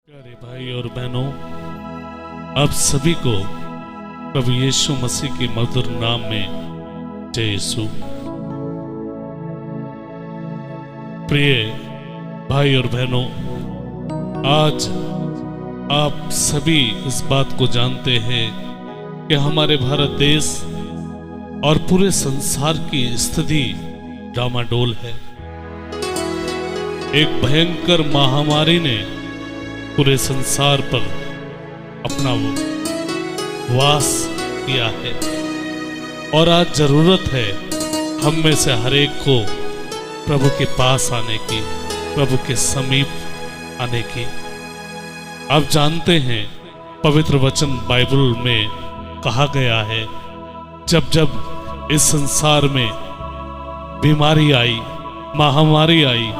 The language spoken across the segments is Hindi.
प्यारे भाई और बहनों, आप सभी को प्रभु यीशु मसीह के मधुर नाम में जय यीशु। प्रिय भाई और बहनों, आज आप सभी इस बात को जानते हैं कि हमारे भारत देश और पूरे संसार की स्थिति डामाडोल है। एक भयंकर महामारी ने पूरे संसार पर अपना वास किया है और आज जरूरत है हम में से हर एक को प्रभु के पास आने की, प्रभु के समीप आने की। आप जानते हैं पवित्र वचन बाइबल में कहा गया है, जब जब इस संसार में बीमारी आई, महामारी आई,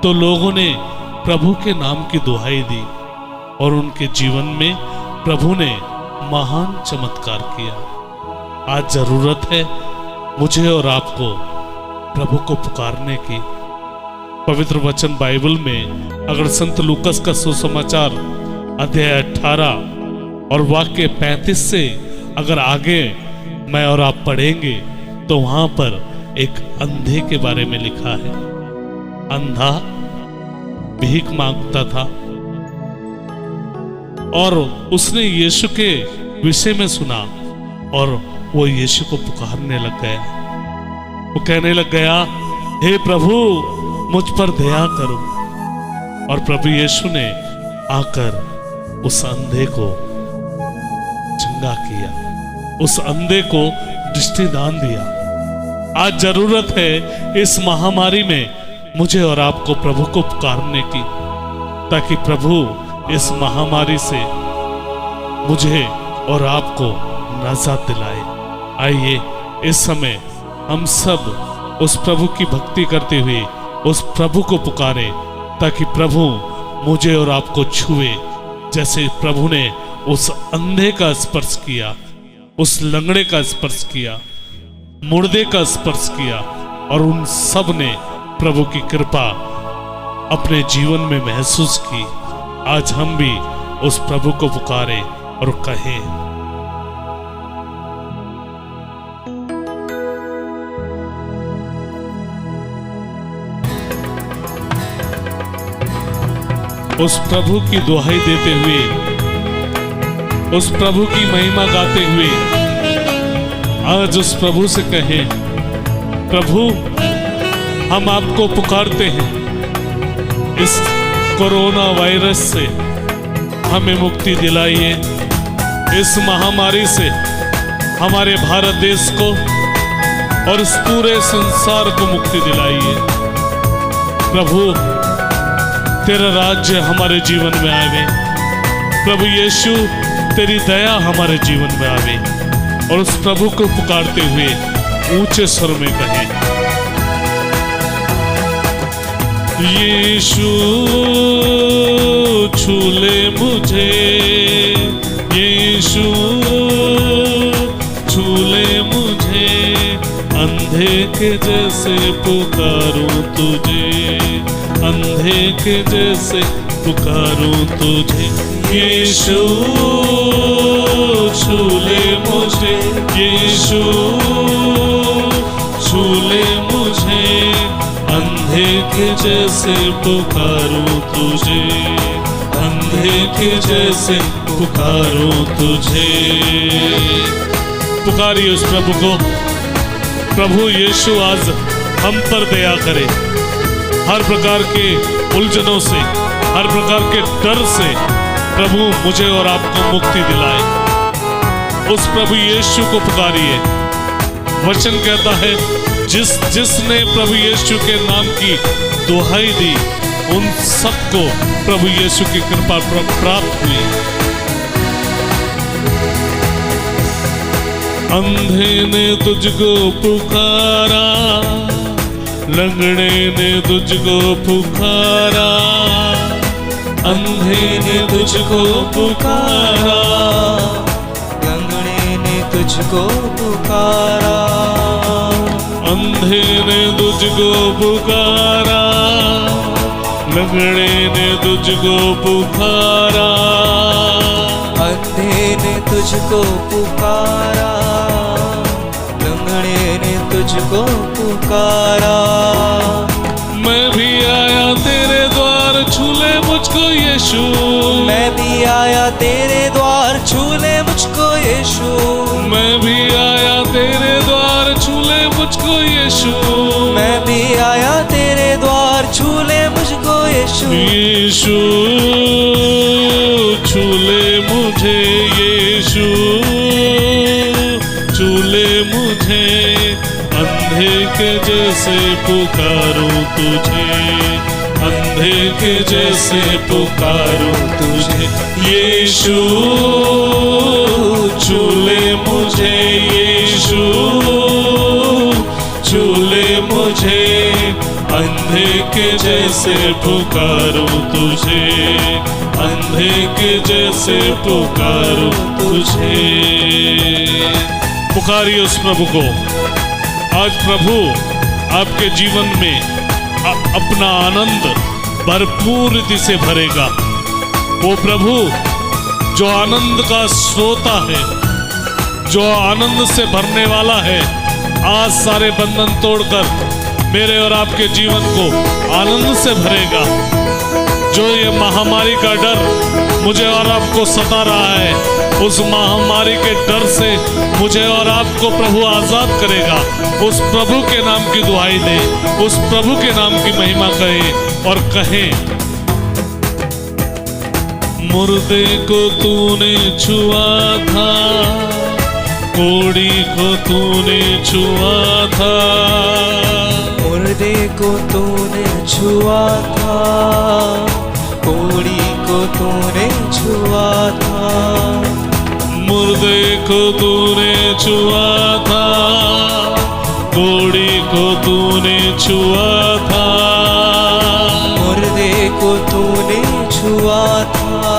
तो लोगों ने प्रभु के नाम की दुहाई दी और उनके जीवन में प्रभु ने महान चमत्कार किया। आज जरूरत है मुझे और आपको प्रभु को पुकारने की। पवित्र वचन बाइबल में अगर संत लूकस का सुसमाचार अध्याय 18 और वाक्य 35 से अगर आगे मैं और आप पढ़ेंगे तो वहां पर एक अंधे के बारे में लिखा है। अंधा भीख मांगता था और उसने यीशु के विषय में सुना और वो यीशु को पुकारने लग गया। वो कहने लग गया, हे प्रभु मुझ पर दया करो। और प्रभु यीशु ने आकर उस अंधे को चंगा किया, उस अंधे को दृष्टिदान दिया। आज जरूरत है इस महामारी में मुझे और आपको प्रभु को पुकारने की, ताकि प्रभु इस महामारी से मुझे और आपको नजात दिलाए। आइए इस समय हम सब उस प्रभु की भक्ति करते हुए उस प्रभु को पुकारे, ताकि प्रभु मुझे और आपको छुए, जैसे प्रभु ने उस अंधे का स्पर्श किया, उस लंगड़े का स्पर्श किया, मुर्दे का स्पर्श किया और उन सब ने प्रभु की कृपा अपने जीवन में महसूस की। आज हम भी उस प्रभु को पुकारें और कहें, उस प्रभु की दुहाई देते हुए, उस प्रभु की महिमा गाते हुए आज उस प्रभु से कहें, प्रभु हम आपको पुकारते हैं, इस कोरोना वायरस से हमें मुक्ति दिलाइए। इस महामारी से हमारे भारत देश को और इस पूरे संसार को मुक्ति दिलाइए। प्रभु तेरा राज्य हमारे जीवन में आवे। प्रभु यीशु तेरी दया हमारे जीवन में आवे। और उस प्रभु को पुकारते हुए ऊंचे स्वर में कहें, यीशु छू ले मुझे, यीशु छू ले मुझे, अंधे के जैसे पुकारूं तुझे, अंधे के जैसे पुकारूं तुझे। यीशु छू ले मुझे, यीशु छू ले मुझे, अंधे के जैसे पुकारूं तुझे, अंधे के जैसे पुकारूं तुझे। पुकारिए उस प्रभु को। प्रभु यीशु आज हम पर दया करे, हर प्रकार के उलझनों से, हर प्रकार के डर से प्रभु मुझे और आपको मुक्ति दिलाए। उस प्रभु यीशु को पुकारिए। वचन कहता है, जिसने प्रभु यीशु के नाम की दुहाई दी, उन सबको प्रभु यीशु की कृपा प्राप्त हुई। अंधे ने तुझको पुकारा, लंगड़े ने तुझको पुकारा, अंधे ने तुझको पुकारा, लंगड़े ने तुझको पुकारा, अंधे ने तुझको पुकारा, लंगड़े ने तुझको पुकारा, अंधे ने तुझको पुकारा, लंगड़े ने तुझको पुकारा। मैं भी आया तेरे द्वार, छूले मुझको यीशु। मैं भी आया तेरे द्वार, छूले मुझको यीशु। मैं भी आया तेरे द्वार, छूले मुझको यीशु। मैं भी आया तेरे द्वार, छूले मुझको यीशु। यीशु छूले मुझे, यीशु छूले मुझे, अंधे के जैसे पुकारूं तुझे, अंधे के जैसे पुकारूं तुझे। यीशु छूले मुझे, यीशु छूले मुझे, अंधे के जैसे पुकारूं तुझे, अंधे के जैसे पुकारूं तुझे। पुकारिए उस प्रभु को। आज प्रभु आपके जीवन में अपना आनंद भरपूर रीति से भरेगा। वो प्रभु जो आनंद का स्रोता है, जो आनंद से भरने वाला है, आज सारे बंधन तोड़कर मेरे और आपके जीवन को आनंद से भरेगा। जो ये महामारी का डर मुझे और आपको सता रहा है, उस महामारी के डर से मुझे और आपको प्रभु आजाद करेगा। उस प्रभु के नाम की दुहाई दे, उस प्रभु के नाम की महिमा करें और कहें, मुर्दे को तूने छुआ था, कोड़ी को तूने छुआ था, मुर्दे को तूने छुआ था, कोड़ी को तूने छुआ था। मुर्दे को तूने छुआ था, कोड़ी को तूने छुआ था, मुर्दे को तूने छुआ था,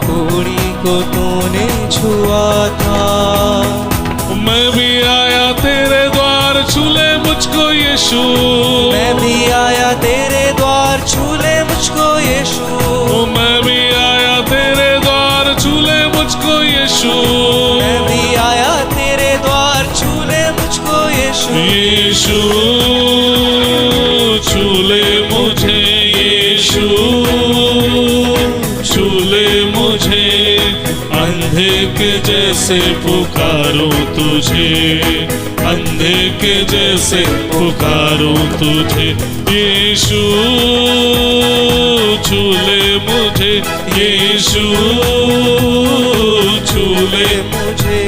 कोड़ी को तूने छुआ था। मैं भी आया तेरे द्वार, छूले मुझको यीशु। मैं भी आया तेरे द्वार, छूले मुझको यीशु। मैं भी आया तेरे द्वार, छूले मुझको यीशु। मैं भी आया तेरे द्वार, छूले मुझको यीशु। यीशु छूले मुझे, यीशु छूले मुझे, अंधे के जैसे पुकारूं तुझे, अंधे के जैसे पुकारूं तुझे। यीशु छूले मुझे, यीशु छूले मुझे,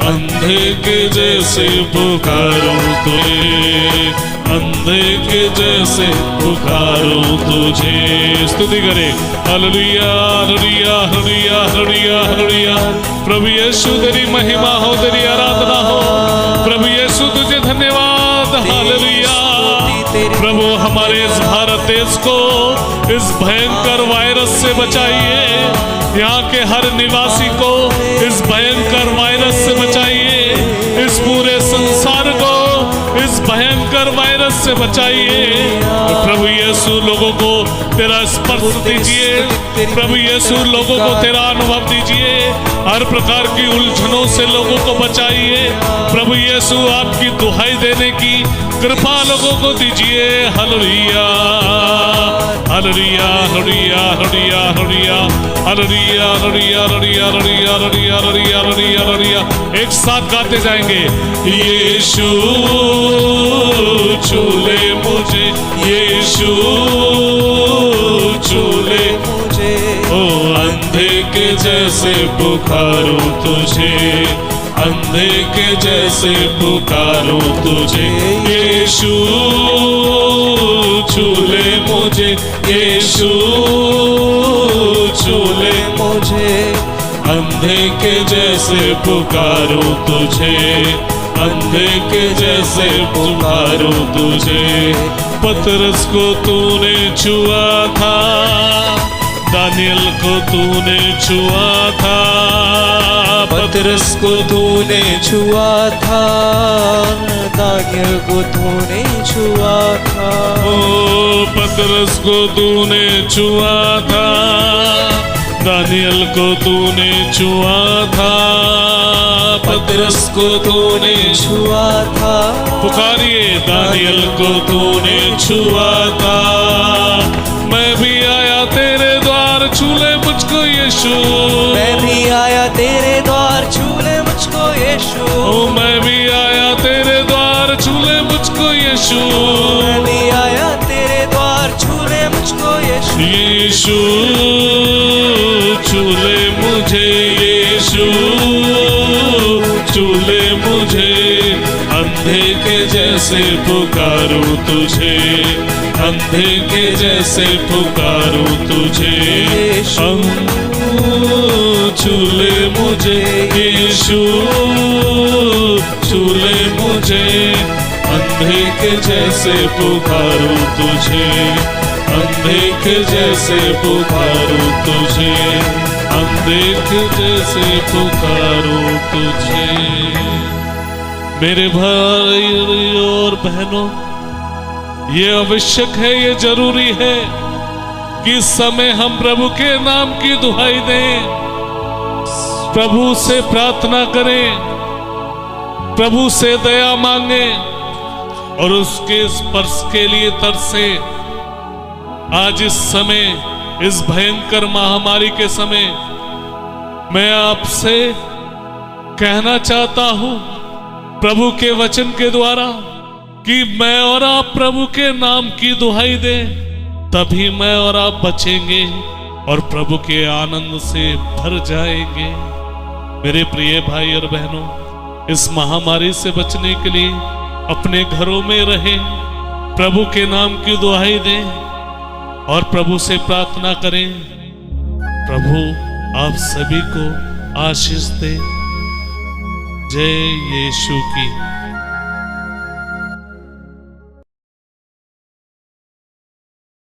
अंधे के जैसे पुकारूं तुझे, अंधे के जैसे पुकारूं तुझे। स्तुति करे, hallelujah hallelujah hallelujah hallelujah hallelujah. प्रभु यीशु तेरी महिमा हो, तेरी आराधना हो। प्रभु यीशु तुझे धन्यवाद, हालेलुया। प्रभु हमारे इस भारत देश को इस भयंकर वायरस से बचाइए, यहाँ के हर निवासी को इस भयंकर वायरस से बचाइए, इस पूरे संसार को इस भयंकर वायरस से बचाइए। प्रभु यीशु लोगों को तेरा स्पर्श दीजिए, प्रभु यीशु लोगों को तेरा अनुभव दीजिए, हर प्रकार की उलझनों से लोगों को बचाइए। प्रभु यीशु आपकी दुहाई देने की कृपा लोगों को दीजिए। Hallelujah hallelujah hallelujah hallelujah hallelujah hallelujah hallelujah hallelujah hallelujah hallelujah hallelujah hallelujah. एक साथ गाते जाएंगे, यीशु छूले मुझे, यीशु छूले मुझे, ओ अंधे के जैसे पुकारूं तुझे, अंधे के जैसे पुकारूं तुझे। यीशु छूले मुझे, यीशु छूले मुझे, अंधे के जैसे पुकारूं तुझे, अंधे के जैसे पुकारूं तुझे। पतरस को तूने छुआ था, दानियल को तूने छुआ था, पतरस को तूने छुआ था, दानियल को तूने छुआ था। ओ पतरस को तूने छुआ था, दानियल को तूने छुआ था, पतरस को तूने छुआ था। पुकारिए, दानियल को तूने छुआ था। मैं भी आया तेरे द्वार, छू ले मुझको यीशु। मैं भी आया तेरे द्वार, छू ले मुझको यीशु। ओ मैं भी आया तेरे द्वार, छू ले मुझको यीशु। मैं भी आया तेरे द्वार, छू ले मुझको यीशु। यीशु छू ले मुझे, यीशु छू ले मुझे। अंधे के जैसे पुकारूं तुझे, अंधे के जैसे पुकारूं तुझे। छू ले मुझे यीशु, छू ले मुझे। अंधे के जैसे पुकारूं तुझे, अंधे के जैसे पुकारूं तुझे, अंधे के जैसे पुकारूं तुझे। मेरे भाई और बहनों, ये आवश्यक है, ये जरूरी है कि इस समय हम प्रभु के नाम की दुहाई दें, प्रभु से प्रार्थना करें, प्रभु से दया मांगे और उसके स्पर्श के लिए तरसे। आज इस समय, इस भयंकर महामारी के समय, मैं आपसे कहना चाहता हूं प्रभु के वचन के द्वारा कि मैं और आप प्रभु के नाम की दुहाई दें, तभी मैं और आप बचेंगे और प्रभु के आनंद से भर जाएंगे। मेरे प्रिय भाई और बहनों, इस महामारी से बचने के लिए अपने घरों में रहें, प्रभु के नाम की दुहाई दें और प्रभु से प्रार्थना करें। प्रभु आप सभी को आशीष दे। जय यीशु की।